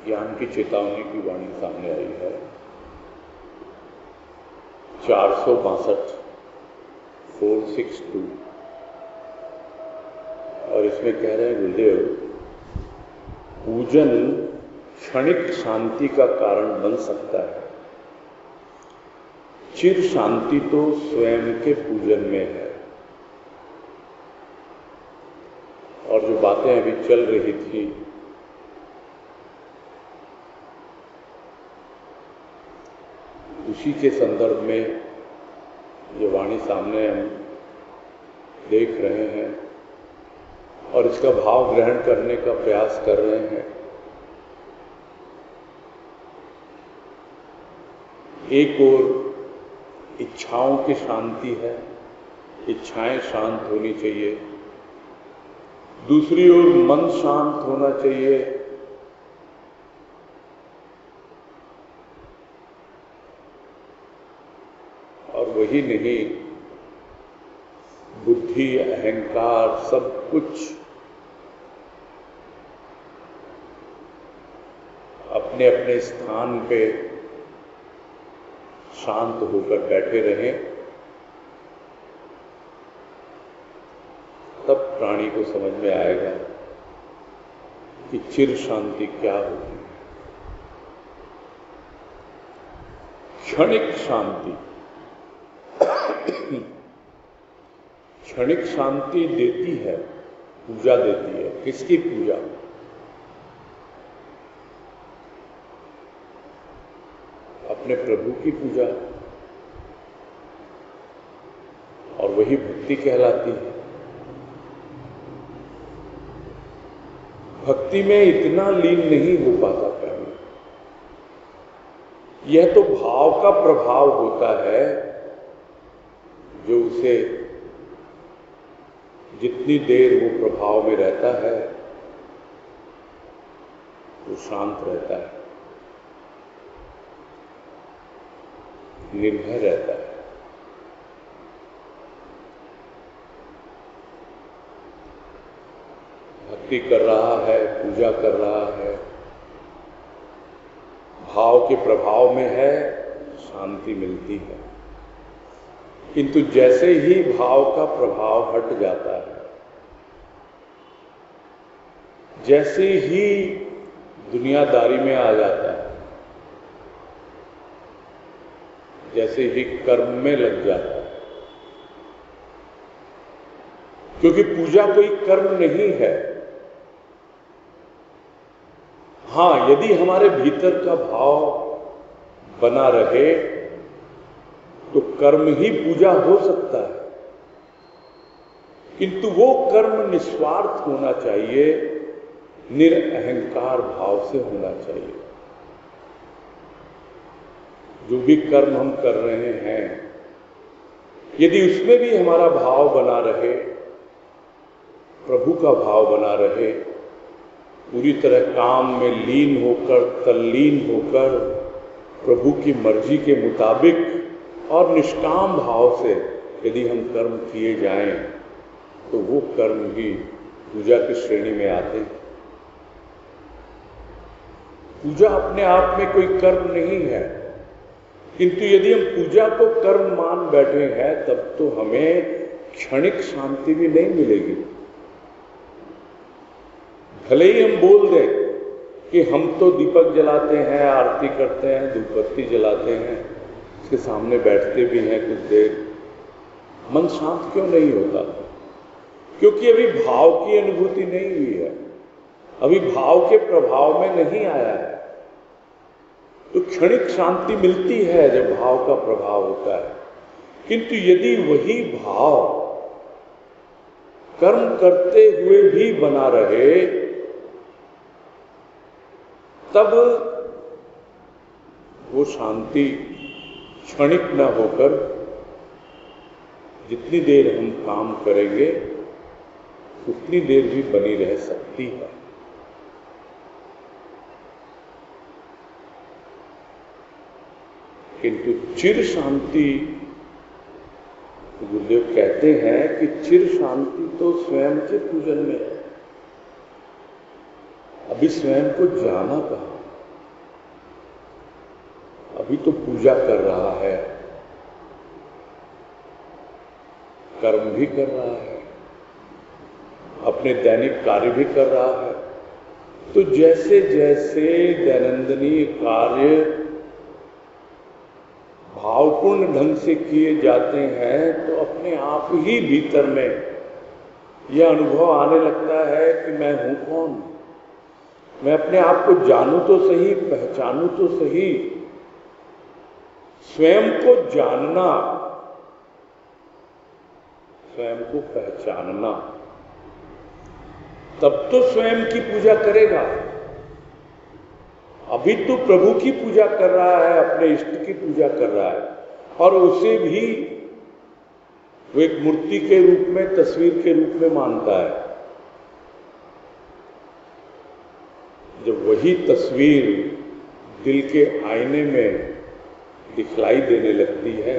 ज्ञान की चेतावनी की वाणी सामने आई है। 462 462 और इसमें कह रहे हैं गुरुदेव, पूजन क्षणिक शांति का कारण बन सकता है, चिर शांति तो स्वयं के पूजन में है। और जो बातें अभी चल रही थी, उसी के संदर्भ में ये वाणी सामने हम देख रहे हैं और इसका भाव ग्रहण करने का प्रयास कर रहे हैं। एक ओर इच्छाओं की शांति है, इच्छाएं शांत होनी चाहिए, दूसरी ओर मन शांत होना चाहिए, और वही नहीं, बुद्धि अहंकार सब कुछ अपने अपने स्थान पे शांत होकर बैठे रहें, तब प्राणी को समझ में आएगा कि चिर शांति क्या होती है। क्षणिक शांति, क्षणिक शांति देती है, पूजा देती है। किसकी पूजा? अपने प्रभु की पूजा, और वही भक्ति कहलाती है। भक्ति में इतना लीन नहीं हो पाता प्राणी। यह तो भाव का प्रभाव होता है जो उसे जितनी देर वो प्रभाव में रहता है वो शांत रहता है, निर्भय रहता है। भक्ति कर रहा है, पूजा कर रहा है, भाव के प्रभाव में है, शांति मिलती है। किंतु जैसे ही भाव का प्रभाव हट जाता है, जैसे ही दुनियादारी में आ जाता है, जैसे ही कर्म में लग जाता है, क्योंकि पूजा कोई कर्म नहीं है। हाँ, यदि हमारे भीतर का भाव बना रहे तो कर्म ही पूजा हो सकता है, किंतु वो कर्म निस्वार्थ होना चाहिए, निरअहंकार भाव से होना चाहिए। जो भी कर्म हम कर रहे हैं, यदि उसमें भी हमारा भाव बना रहे, प्रभु का भाव बना रहे, पूरी तरह काम में लीन होकर, तल्लीन होकर, प्रभु की मर्जी के मुताबिक और निष्काम भाव से यदि हम कर्म किए जाएं, तो वो कर्म भी पूजा की श्रेणी में आते हैं। पूजा अपने आप में कोई कर्म नहीं है, किंतु यदि हम पूजा को कर्म मान बैठे हैं, तब तो हमें क्षणिक शांति भी नहीं मिलेगी। भले ही हम बोल दें कि हम तो दीपक जलाते हैं, आरती करते हैं, धूपबत्ती जलाते हैं, इसके सामने बैठते भी हैं कुछ देर, मन शांत क्यों नहीं होता? क्योंकि अभी भाव की अनुभूति नहीं हुई है, अभी भाव के प्रभाव में नहीं आया है। तो क्षणिक शांति मिलती है जब भाव का प्रभाव होता है, किंतु यदि वही भाव कर्म करते हुए भी बना रहे, तब वो शांति क्षणिक न होकर जितनी देर हम काम करेंगे उतनी देर भी बनी रह सकती है। किंतु चिर शांति, गुरुदेव कहते हैं कि चिर शांति तो स्वयं के पूजन में है। अभी स्वयं को जाना कहाँ? पूजा कर रहा है, कर्म भी कर रहा है, अपने दैनिक कार्य भी कर रहा है, तो जैसे जैसे दैनंदिनी कार्य भावपूर्ण ढंग से किए जाते हैं तो अपने आप ही भीतर में यह अनुभव आने लगता है कि मैं हूं कौन। मैं अपने आप को जानूं तो सही, पहचानूं तो सही। स्वयं को जानना, स्वयं को पहचानना, तब तो स्वयं की पूजा करेगा। अभी तो प्रभु की पूजा कर रहा है, अपने इष्ट की पूजा कर रहा है, और उसे भी वो एक मूर्ति के रूप में, तस्वीर के रूप में मानता है। जब वही तस्वीर दिल के आईने में दिखलाई देने लगती है,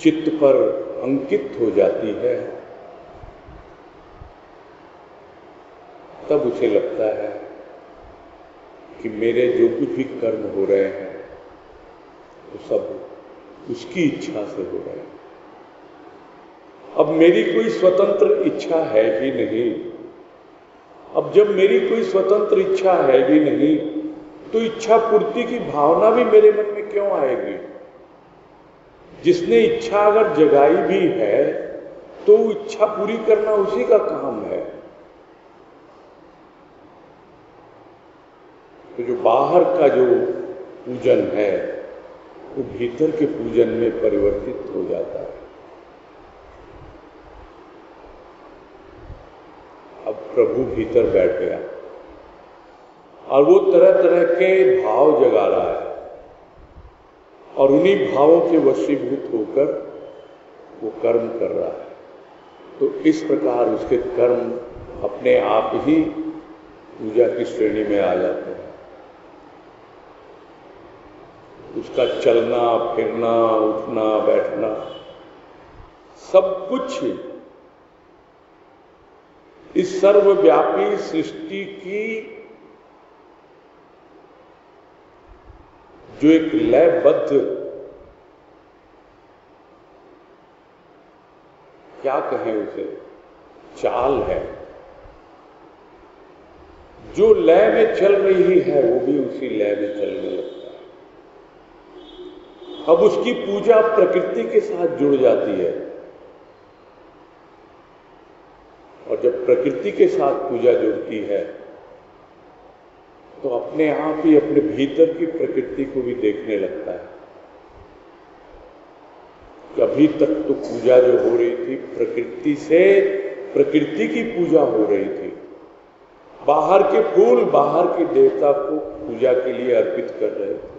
चित्त पर अंकित हो जाती है, तब उसे लगता है कि मेरे जो कुछ भी कर्म हो रहे हैं वो सब उसकी इच्छा से हो रहे हैं। अब मेरी कोई स्वतंत्र इच्छा है ही नहीं। अब जब मेरी कोई स्वतंत्र इच्छा है ही नहीं, तो इच्छा पूर्ति की भावना भी मेरे मन में क्यों आएगी? जिसने इच्छा अगर जगाई भी है तो इच्छा पूरी करना उसी का काम है। तो जो बाहर का जो पूजन है वो भीतर के पूजन में परिवर्तित हो जाता है। अब प्रभु भीतर बैठ गया और वो तरह तरह के भाव जगा रहा है, और उन्हीं भावों के वशीभूत होकर वो कर्म कर रहा है। तो इस प्रकार उसके कर्म अपने आप ही पूजा की श्रेणी में आ जाते हैं। उसका चलना फिरना, उठना बैठना, सब कुछ इस सर्वव्यापी सृष्टि की जो एक लयबद्ध, क्या कहें उसे, चाल है, जो लय में चल रही है वो भी उसी लय में चलने लगता है। अब उसकी पूजा प्रकृति के साथ जुड़ जाती है, और जब प्रकृति के साथ पूजा जुड़ती है तो अपने आप ही अपने भीतर की प्रकृति को भी देखने लगता है। अभी तक तो पूजा जो हो रही थी प्रकृति से, प्रकृति की पूजा हो रही थी। बाहर के फूल बाहर के देवता को पूजा के लिए अर्पित कर रहे थे।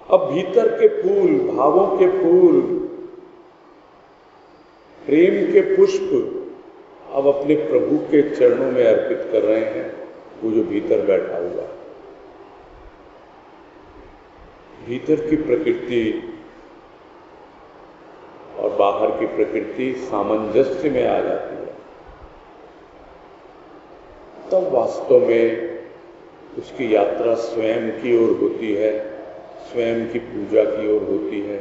अब भीतर के फूल, भावों के फूल, प्रेम के पुष्प अब अपने प्रभु के चरणों में अर्पित कर रहे हैं, वो जो भीतर बैठा हुआ। भीतर की प्रकृति और बाहर की प्रकृति सामंजस्य में आ जाती है, तब वास्तव में उसकी यात्रा स्वयं की ओर होती है, स्वयं की पूजा की ओर होती है।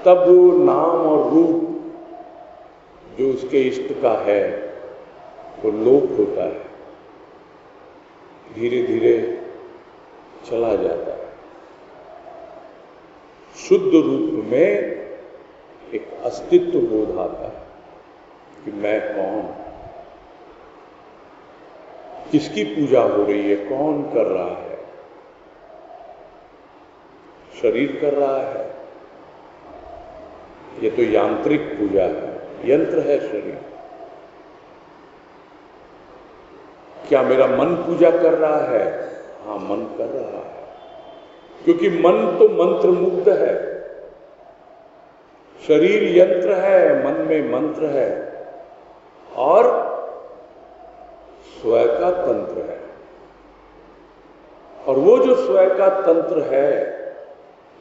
तब वो नाम और रूप जो उसके इष्ट का है वो लोप होता है, धीरे धीरे चला जाता है। शुद्ध रूप में एक अस्तित्व बोध आता है कि मैं कौन, किसकी पूजा हो रही है, कौन कर रहा है। शरीर कर रहा है, ये तो यांत्रिक पूजा है, यंत्र है शरीर। क्या मेरा मन पूजा कर रहा है? हाँ, मन कर रहा है, क्योंकि मन तो मंत्र मुग्ध है। शरीर यंत्र है, मन में मंत्र है, और स्वयं का तंत्र है। और वो जो स्वयं का तंत्र है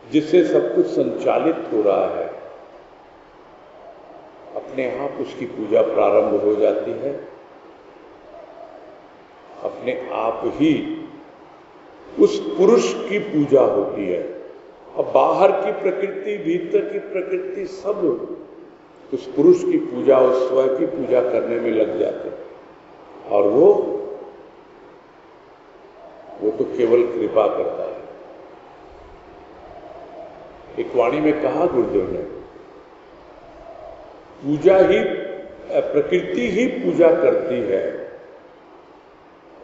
जिससे सब कुछ संचालित हो रहा है, अपने आप उसकी पूजा प्रारंभ हो जाती है। अपने आप ही उस पुरुष की पूजा होती है। अब बाहर की प्रकृति, भीतर की प्रकृति, सब उस पुरुष की पूजा, उस स्वयं की पूजा करने में लग जाते हैं। और वो तो केवल कृपा करता है। एक वाणी में कहा गुरुदेव ने, पूजा ही, प्रकृति ही पूजा करती है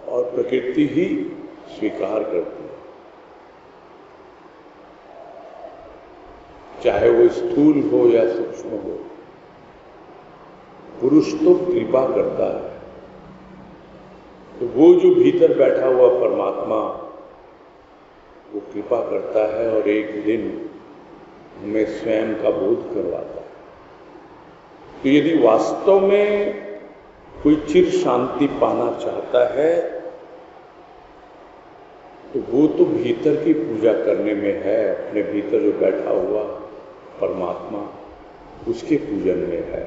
और प्रकृति ही स्वीकार करती है। चाहे वो स्थूल हो या सूक्ष्म हो, पुरुष तो कृपा करता है। तो वो जो भीतर बैठा हुआ परमात्मा, वो कृपा करता है और एक दिन हमें स्वयं का बोध करवाता है। तो यदि वास्तव में कोई चिर शांति पाना चाहता है, तो वो तो भीतर की पूजा करने में है। अपने भीतर जो बैठा हुआ परमात्मा, उसके पूजन में है।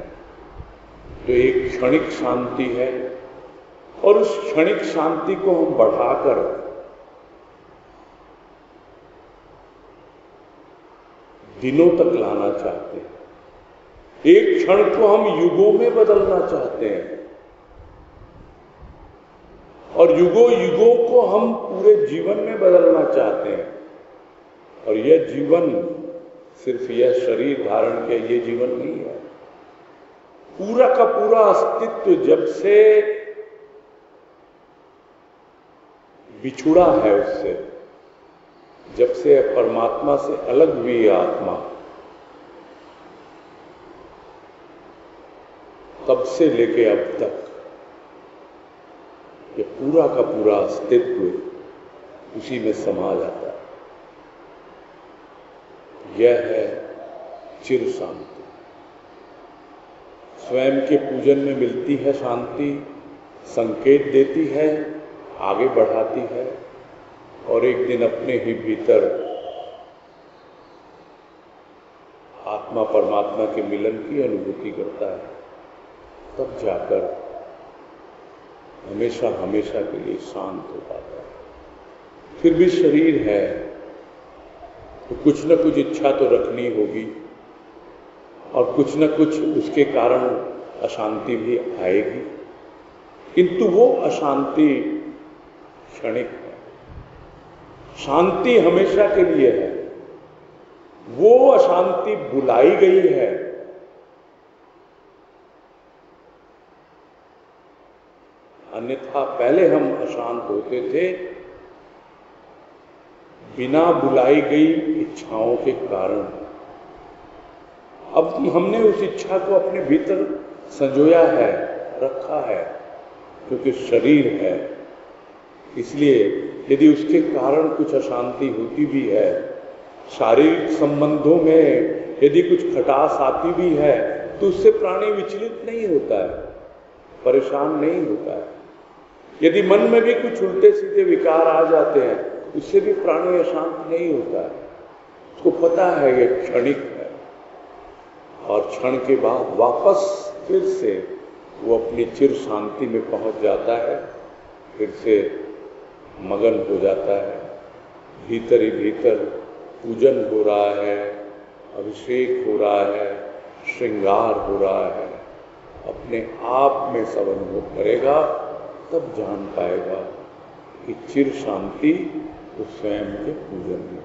तो एक क्षणिक शांति है और उस क्षणिक शांति को हम बढ़ाकर दिनों तक लाना चाहते हैं। एक क्षण को हम युगों में बदलना चाहते हैं और युगों युगों को हम पूरे जीवन में बदलना चाहते हैं। और यह जीवन सिर्फ यह शरीर धारण के ये जीवन नहीं है। पूरा का पूरा अस्तित्व जब से बिछुड़ा है उससे, जब से परमात्मा से अलग हुई आत्मा, तब से लेके अब तक ये पूरा का पूरा अस्तित्व उसी में समा जाता है। यह है चिर शांति। स्वयं के पूजन में मिलती है शांति, संकेत देती है, आगे बढ़ाती है और एक दिन अपने ही भीतर आत्मा परमात्मा के मिलन की अनुभूति करता है। तब जाकर हमेशा हमेशा के लिए शांत हो पाता है। फिर भी शरीर है तो कुछ न कुछ इच्छा तो रखनी होगी और कुछ न कुछ उसके कारण अशांति भी आएगी, किंतु वो अशांति क्षणिक है। शांति हमेशा के लिए है। वो अशांति बुलाई गई है। अन्यथा पहले हम अशांत होते थे बिना बुलाई गई इच्छाओं के कारण। अब हमने उस इच्छा को अपने भीतर संजोया है, रखा है, क्योंकि शरीर है। इसलिए यदि उसके कारण कुछ अशांति होती भी है, शारीरिक संबंधों में यदि कुछ खटास आती भी है, तो उससे प्राणी विचलित नहीं होता है, परेशान नहीं होता है। यदि मन में भी कुछ उल्टे सीधे विकार आ जाते हैं, उससे भी प्राणी अशांत नहीं होता है। उसको पता है ये क्षणिक है और क्षण के बाद वापस फिर से वो अपनी चिर शांति में पहुंच जाता है, फिर से मगन हो जाता है। भीतर ही भीतर पूजन हो रहा है, अभिषेक हो रहा है, श्रृंगार हो रहा है। अपने आप में सब अनुभव करेगा, तब जान पाएगा कि चिर शांति तो स्वयं के पूजन में।